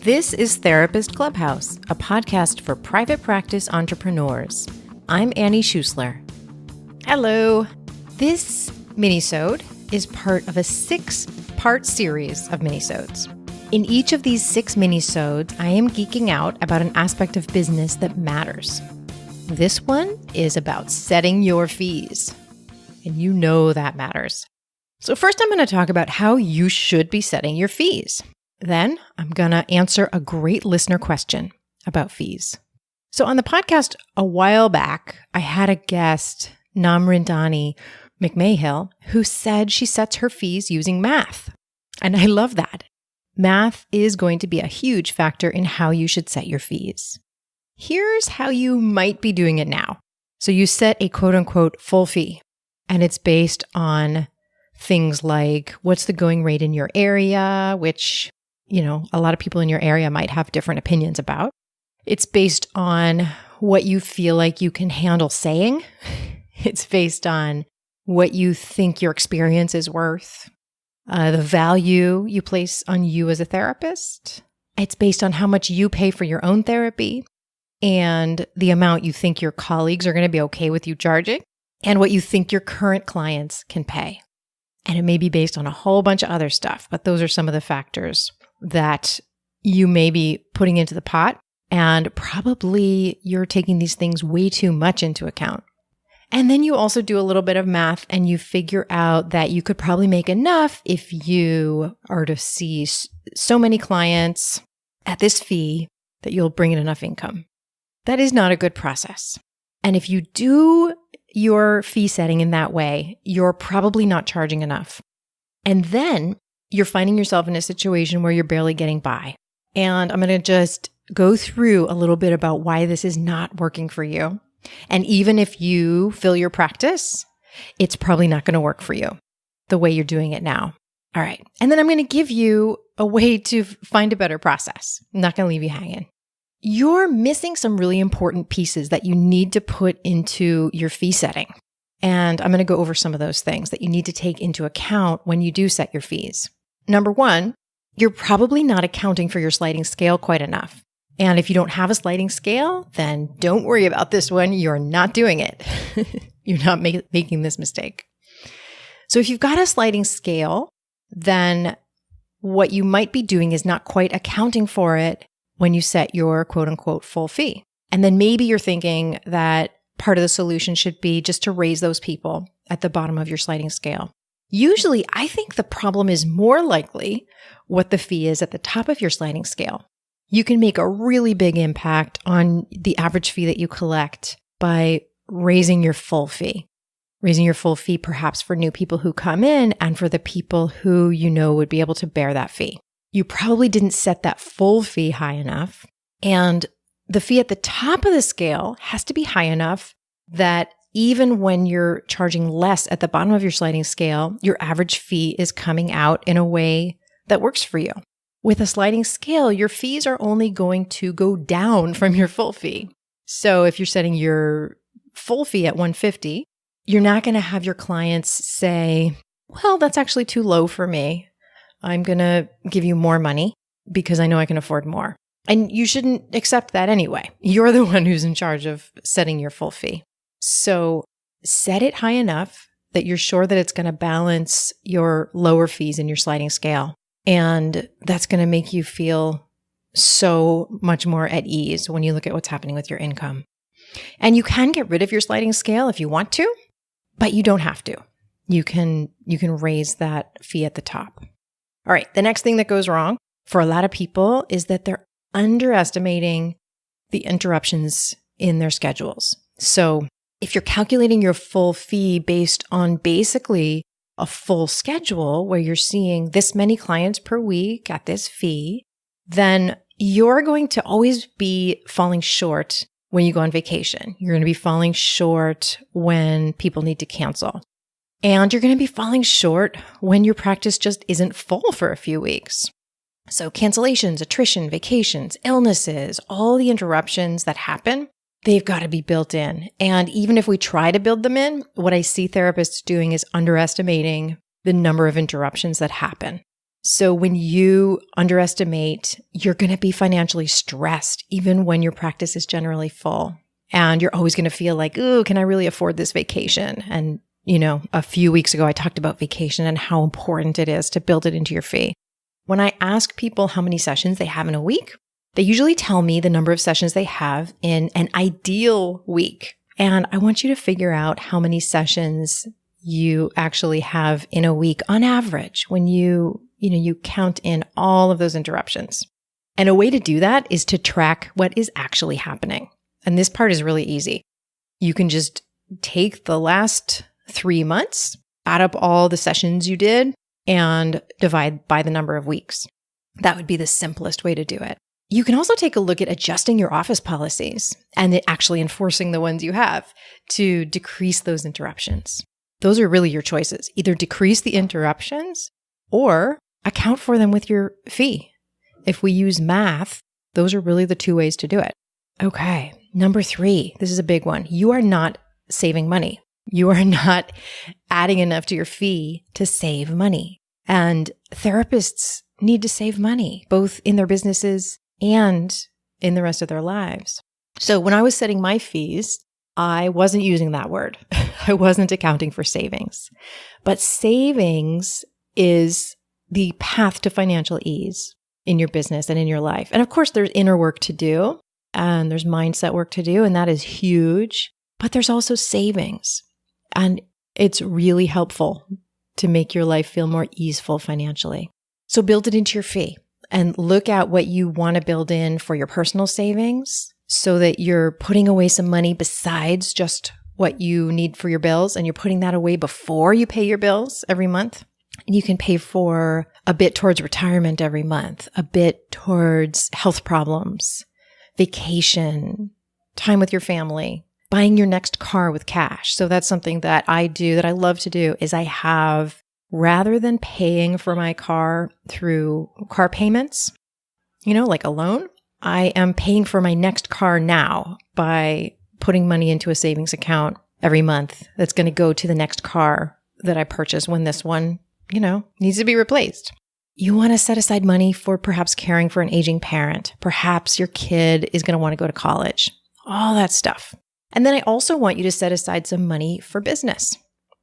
This is Therapist Clubhouse, a podcast for private practice entrepreneurs. I'm Annie Schusler. Hello. This minisode is part of a 6-part series of minisodes. In each of these 6 minisodes, I am geeking out about an aspect of business that matters. This one is about setting your fees. And you know that matters. So first, I'm going to talk about how you should be setting your fees. Then I'm going to answer a great listener question about fees. So on the podcast a while back, I had a guest, Namrindani McMahill, who said she sets her fees using math. And I love that. Math is going to be a huge factor in how you should set your fees. Here's how you might be doing it now. So you set a quote unquote full fee, and it's based on things like what's the going rate in your area, which, a lot of people in your area might have different opinions about. It's based on what you feel like you can handle saying. It's based on what you think your experience is worth, the value you place on you as a therapist. It's based on how much you pay for your own therapy and the amount you think your colleagues are going to be okay with you charging and what you think your current clients can pay. And it may be based on a whole bunch of other stuff, but those are some of the factors that you may be putting into the pot. And probably you're taking these things way too much into account. And then you also do a little bit of math and you figure out that you could probably make enough if you are to see so many clients at this fee that you'll bring in enough income. That is not a good process. And if you do your fee setting in that way, you're probably not charging enough. And then you're finding yourself in a situation where you're barely getting by. And I'm going to just go through a little bit about why this is not working for you. And even if you fill your practice, it's probably not going to work for you the way you're doing it now. All right. And then I'm going to give you a way to find a better process. I'm not going to leave you hanging. You're missing some really important pieces that you need to put into your fee setting. And I'm going to go over some of those things that you need to take into account when you do set your fees. Number 1, you're probably not accounting for your sliding scale quite enough. And if you don't have a sliding scale, then don't worry about this one. You're not doing it. You're not making this mistake. So if you've got a sliding scale, then what you might be doing is not quite accounting for it when you set your quote unquote full fee. And then maybe you're thinking that part of the solution should be just to raise those people at the bottom of your sliding scale. Usually, I think the problem is more likely what the fee is at the top of your sliding scale. You can make a really big impact on the average fee that you collect by raising your full fee. Raising your full fee perhaps for new people who come in and for the people who you know would be able to bear that fee. You probably didn't set that full fee high enough. And the fee at the top of the scale has to be high enough that even when you're charging less at the bottom of your sliding scale, your average fee is coming out in a way that works for you. With a sliding scale, your fees are only going to go down from your full fee. So if you're setting your full fee at $150, you're not going to have your clients say, well, that's actually too low for me. I'm going to give you more money because I know I can afford more. And you shouldn't accept that anyway. You're the one who's in charge of setting your full fee. So set it high enough that you're sure that it's going to balance your lower fees in your sliding scale. And that's going to make you feel so much more at ease when you look at what's happening with your income. And you can get rid of your sliding scale if you want to, but you don't have to. You can raise that fee at the top. All right. The next thing that goes wrong for a lot of people is that they're underestimating the interruptions in their schedules. So if you're calculating your full fee based on basically a full schedule where you're seeing this many clients per week at this fee, then you're going to always be falling short when you go on vacation. You're going to be falling short when people need to cancel. And you're going to be falling short when your practice just isn't full for a few weeks. So cancellations, attrition, vacations, illnesses, all the interruptions that happen, they've got to be built in. And even if we try to build them in, what I see therapists doing is underestimating the number of interruptions that happen. So when you underestimate, you're going to be financially stressed, even when your practice is generally full. And you're always going to feel like, ooh, can I really afford this vacation? And, a few weeks ago, I talked about vacation and how important it is to build it into your fee. When I ask people how many sessions they have in a week, they usually tell me the number of sessions they have in an ideal week. And I want you to figure out how many sessions you actually have in a week on average when you count in all of those interruptions. And a way to do that is to track what is actually happening. And this part is really easy. You can just take the last 3 months, add up all the sessions you did, and divide by the number of weeks. That would be the simplest way to do it. You can also take a look at adjusting your office policies and actually enforcing the ones you have to decrease those interruptions. Those are really your choices. Either decrease the interruptions or account for them with your fee. If we use math, those are really the 2 ways to do it. Okay, number 3, this is a big one. You are not saving money. You are not adding enough to your fee to save money. And therapists need to save money, both in their businesses and in the rest of their lives. So when I was setting my fees, I wasn't using that word. I wasn't accounting for savings. But savings is the path to financial ease in your business and in your life. And of course, there's inner work to do and there's mindset work to do, and that is huge. But there's also savings. And it's really helpful to make your life feel more easeful financially. So build it into your fee and look at what you want to build in for your personal savings so that you're putting away some money besides just what you need for your bills, and you're putting that away before you pay your bills every month. And you can pay for a bit towards retirement every month, a bit towards health problems, vacation, time with your family, buying your next car with cash. So that's something that I do that I love to do is I have, rather than paying for my car through car payments, like a loan, I am paying for my next car now by putting money into a savings account every month that's going to go to the next car that I purchase when this one, needs to be replaced. You want to set aside money for perhaps caring for an aging parent. Perhaps your kid is going to want to go to college. All that stuff. And then I also want you to set aside some money for business.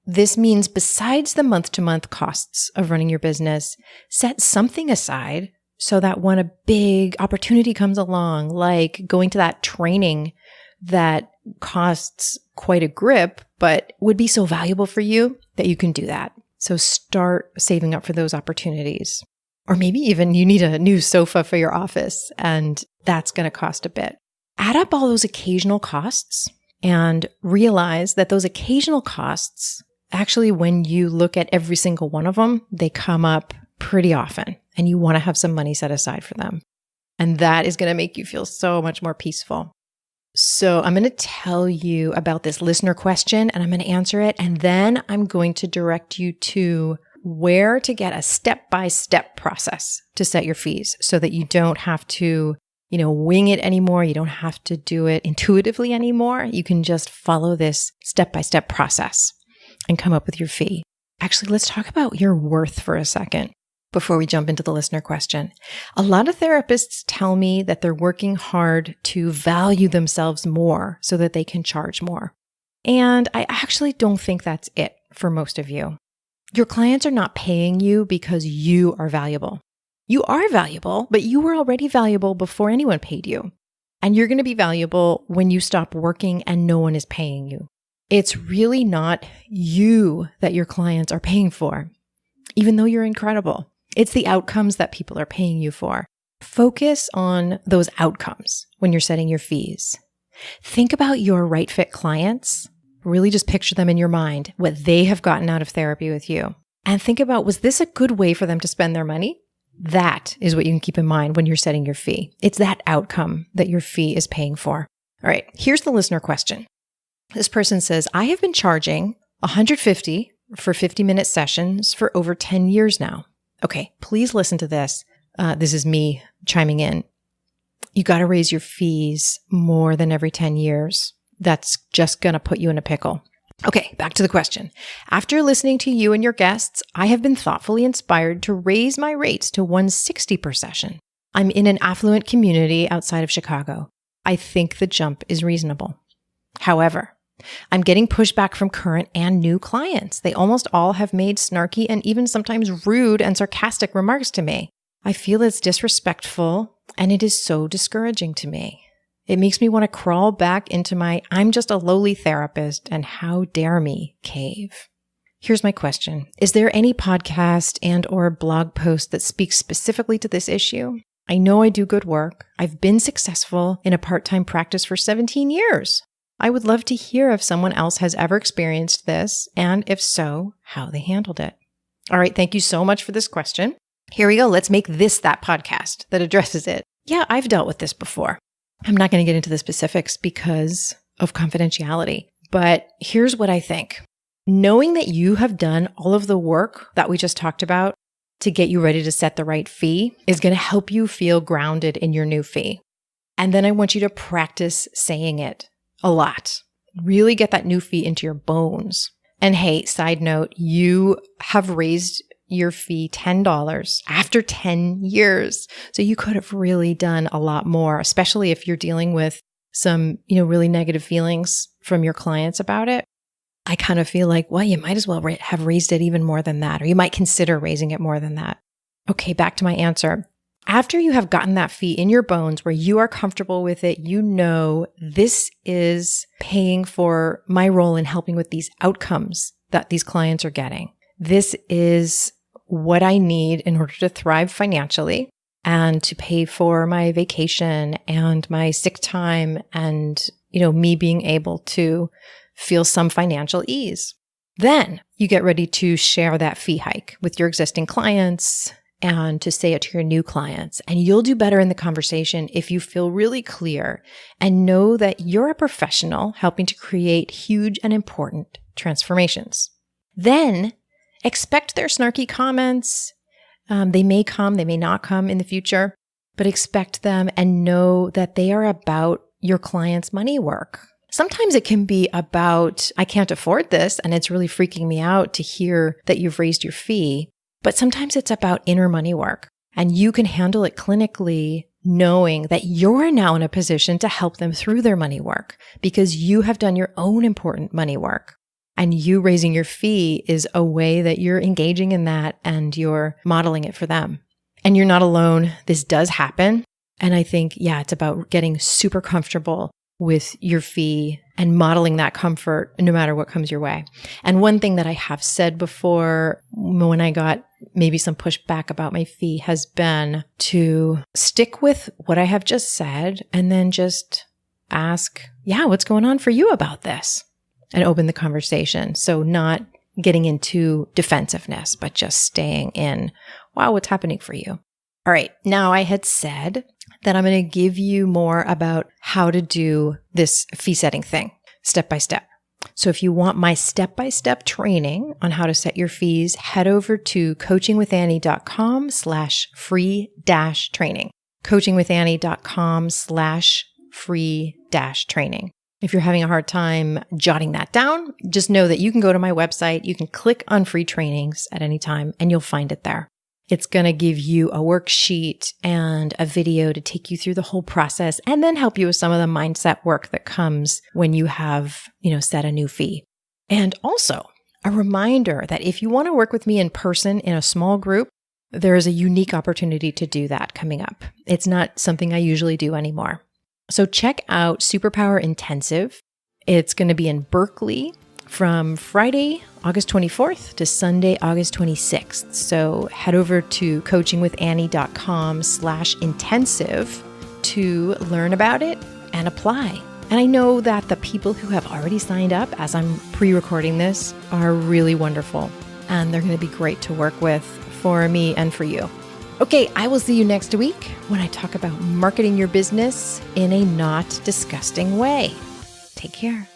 This means besides the month-to-month costs of running your business, set something aside so that when a big opportunity comes along, like going to that training that costs quite a grip, but would be so valuable for you that you can do that. So start saving up for those opportunities. Or maybe even you need a new sofa for your office, and that's going to cost a bit. Add up all those occasional costs and realize that those occasional costs, actually, when you look at every single one of them, they come up pretty often, and you want to have some money set aside for them. And that is going to make you feel so much more peaceful. So I'm going to tell you about this listener question, and I'm going to answer it. And then I'm going to direct you to where to get a step-by-step process to set your fees so that you don't have to, wing it anymore. You don't have to do it intuitively anymore. You can just follow this step-by-step process and come up with your fee. Actually, let's talk about your worth for a second before we jump into the listener question. A lot of therapists tell me that they're working hard to value themselves more so that they can charge more. And I actually don't think that's it for most of you. Your clients are not paying you because you are valuable. You are valuable, but you were already valuable before anyone paid you. And you're going to be valuable when you stop working and no one is paying you. It's really not you that your clients are paying for, even though you're incredible. It's the outcomes that people are paying you for. Focus on those outcomes when you're setting your fees. Think about your right fit clients. Really just picture them in your mind, what they have gotten out of therapy with you. And think about, was this a good way for them to spend their money? That is what you can keep in mind when you're setting your fee. It's that outcome that your fee is paying for. All right, here's the listener question. This person says, I have been charging $150 for 50-minute sessions for over 10 years now. Okay, please listen to this. This is me chiming in. You got to raise your fees more than every 10 years. That's just going to put you in a pickle. Okay, back to the question. After listening to you and your guests, I have been thoughtfully inspired to raise my rates to $160 per session. I'm in an affluent community outside of Chicago. I think the jump is reasonable. However, I'm getting pushback from current and new clients. They almost all have made snarky and even sometimes rude and sarcastic remarks to me. I feel it's disrespectful and it is so discouraging to me. It makes me want to crawl back into my I'm just a lowly therapist and how dare me cave. Here's my question. Is there any podcast and or blog post that speaks specifically to this issue? I know I do good work. I've been successful in a part-time practice for 17 years. I would love to hear if someone else has ever experienced this, and if so, how they handled it. All right, thank you so much for this question. Here we go. Let's make this that podcast that addresses it. Yeah, I've dealt with this before. I'm not going to get into the specifics because of confidentiality, but here's what I think. Knowing that you have done all of the work that we just talked about to get you ready to set the right fee is going to help you feel grounded in your new fee. And then I want you to practice saying it a lot. Really get that new fee into your bones. And hey, side note, you have raised your fee $10 after 10 years. So you could have really done a lot more, especially if you're dealing with some, really negative feelings from your clients about it. I kind of feel like, well, you might as well have raised it even more than that, or you might consider raising it more than that. Okay, back to my answer. After you have gotten that fee in your bones where you are comfortable with it, this is paying for my role in helping with these outcomes that these clients are getting. This is what I need in order to thrive financially and to pay for my vacation and my sick time and, me being able to feel some financial ease. Then you get ready to share that fee hike with your existing clients and to say it to your new clients. And you'll do better in the conversation if you feel really clear and know that you're a professional helping to create huge and important transformations. Then expect their snarky comments. They may come, they may not come in the future, but expect them and know that they are about your client's money work. Sometimes it can be about, I can't afford this, and it's really freaking me out to hear that you've raised your fee. But sometimes it's about inner money work, and you can handle it clinically knowing that you're now in a position to help them through their money work because you have done your own important money work. And you raising your fee is a way that you're engaging in that and you're modeling it for them. And you're not alone. This does happen. And I think, it's about getting super comfortable with your fee and modeling that comfort no matter what comes your way. And one thing that I have said before when I got maybe some pushback about my fee has been to stick with what I have just said and then just ask, what's going on for you about this? And open the conversation. So not getting into defensiveness, but just staying in, what's happening for you? All right. Now I had said that I'm going to give you more about how to do this fee setting thing step by step. So if you want my step-by-step training on how to set your fees, head over to coachingwithannie.com/free-training. coachingwithannie.com/free-training. If you're having a hard time jotting that down, just know that you can go to my website, you can click on free trainings at any time, and you'll find it there. It's going to give you a worksheet and a video to take you through the whole process and then help you with some of the mindset work that comes when you have, set a new fee. And also a reminder that if you want to work with me in person in a small group, there is a unique opportunity to do that coming up. It's not something I usually do anymore. So check out Superpower Intensive. It's going to be in Berkeley from Friday, August 24th to Sunday, August 26th. So head over to coachingwithannie.com/intensive to learn about it and apply. And I know that the people who have already signed up as I'm pre-recording this are really wonderful. And they're going to be great to work with for me and for you. Okay, I will see you next week when I talk about marketing your business in a not disgusting way. Take care.